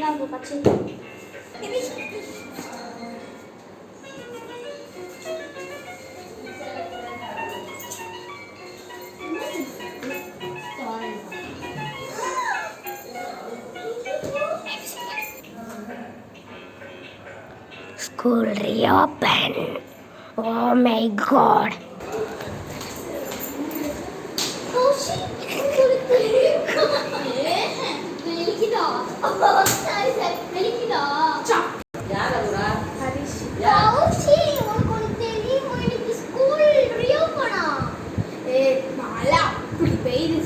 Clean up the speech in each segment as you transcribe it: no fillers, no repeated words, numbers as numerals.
தான் இருக்கும் பச்சை. School reopen. Oh my god.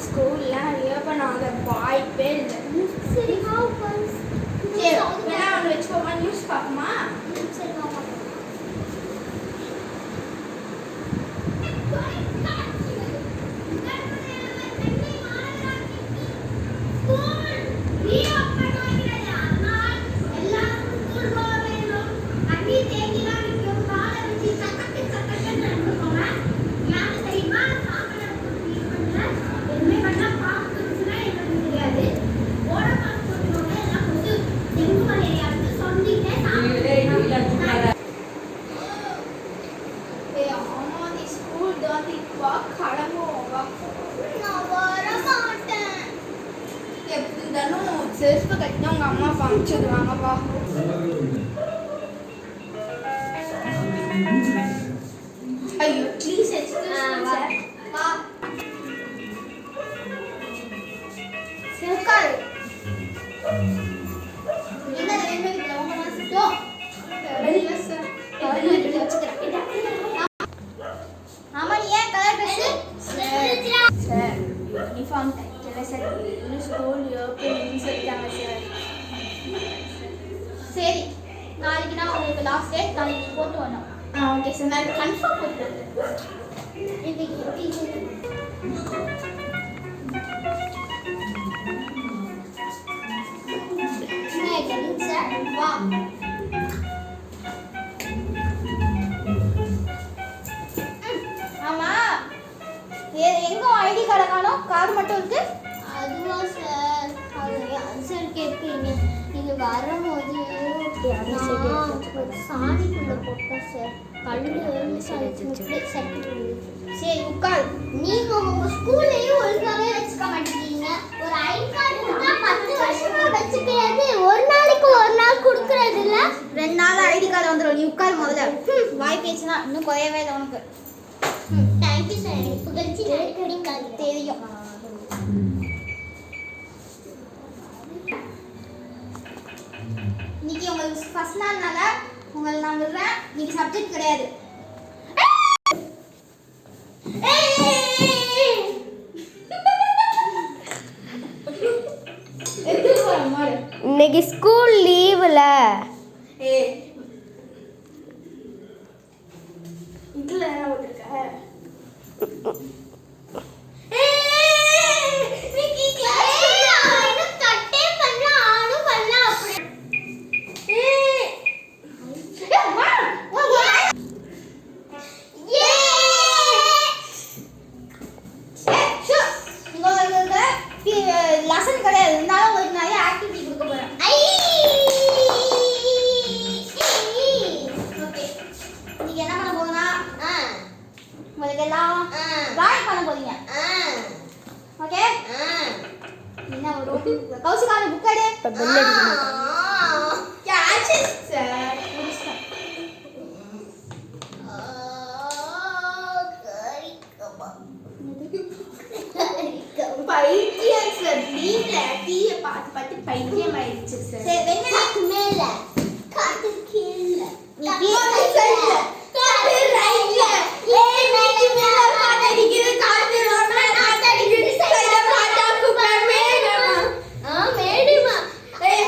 ஸ்கூல்லாம் ரியோபன் ஆக வாய்ப்பே இல்லை. சரி வச்சுக்கோமா, நியூஸ் பார்க்குமா? சரி செருப்பு கட்டினா உங்க அம்மா பமிச்சிடுவாங்க. வா ஐயோ ப்ளீஸ் எக்ஸ்கியூஸ் வா உட்காரு. என்ன ரெண்டு அவங்க மாசிட்டோ ஆமா நீ ஏன் கலர் ட்ரெஸ் சார் யூனிஃபார்ம் தைக்கல சார். இன்னும் ஸ்கூல் ஓப்பன் சொல்லிட்டாங்க சார். சரி நாளைக்கு நான் உங்களுக்கு லாஸ்ட் டேட், நாளைக்கு போட்டு வரணும். ஓகே சார், நான் கன்ஃபார்ம் போட்டுறேன். சார் வா ஆமா எங்க ஐடி கார்டை காணோம், கார் மட்டும் இருக்கு. அதுவா சார், அது சார் கேட்பீங்க. இது வரும்போது சாணிக்குள்ள போட்டேன் சார். சரி உட்கார். நீங்க உங்க ஸ்கூல்லையும் ஒழுங்காவே வச்சுக்க மாட்டேங்கிறீங்க. ஒரு ஐடி கார்டு 10 வருஷமா வச்சுக்கிறது, ஒரு நாளைக்கு ஒரு நாள் கொடுக்கறது இல்ல. 2 நாள் ஐடி கார்டு வந்துடும். நீ உட்கார் முதல்ல. வாய் பேச்சுனா இன்னும் குறையவே இல்லை உனக்கு. Thank you sir. புகழ்ச்சி தெரியும். இன்னைக்கு உங்களுக்கு ஃபர்ஸ்ட் நாள்னால உங்களை நான் விடுறேன். இன்னைக்கு சப்ஜெக்ட் கிடையாது. இன்னைக்கு ஸ்கூல் லீவுல இதுல என்ன போட்டுருக்க? லெசன் கிடையாது, இருந்தாலும் உங்களுக்கு நிறைய ஆக்டிவிட்டி கொடுக்க போறேன். ஓகே நீங்க என்ன பண்ண போறீங்க? உங்களுக்கு எல்லாம் டிராயிங் பண்ண போறீங்க. ஓகே என்ன வரும்? கௌசிகான புக் எடு. Catch sir. பைத்தியம் சார். வீட்ல டிவியை பார்த்து பார்த்து பைத்தியம் ஆயிடுச்சு சார். சரி வெண்ணெய்க்கு மேல காத்து கீழ நீ காத்து ரைட்ல வெண்ணெய்க்கு மேல காத்து அடிக்குது. காத்து ரோட்ல காத்து அடிக்குது. சைடுல காத்து குப்பை மேடமா மேடமா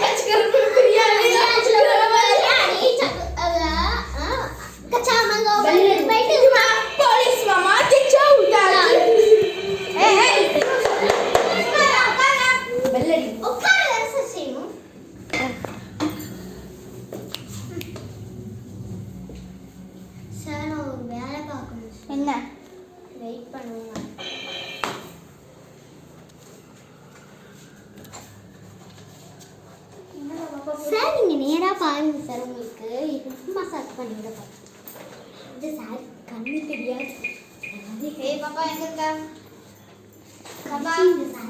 பச்சக்கரு பிரியாணி ஆச்சுல வரவா நீ கச்சா மங்கோ பைத்தியமா போலீஸ் மாமா கிச்சா உடால. ஏய் பெல்லடி உட்கார சார் செய்யணும். சார் நான் ஒரு வேலை பார்க்கணும். என்ன? வெயிட் பண்ணுங்க. என்னடா பாருங்க சார் உங்களுக்கு ஹிப் மசாஜ் பண்ணிவிட போகிறேன். இது சார் கண்ணு தெரியாது. ஏய் பாப்பா எங்க இருக்க? பாப்பா இந்த சார்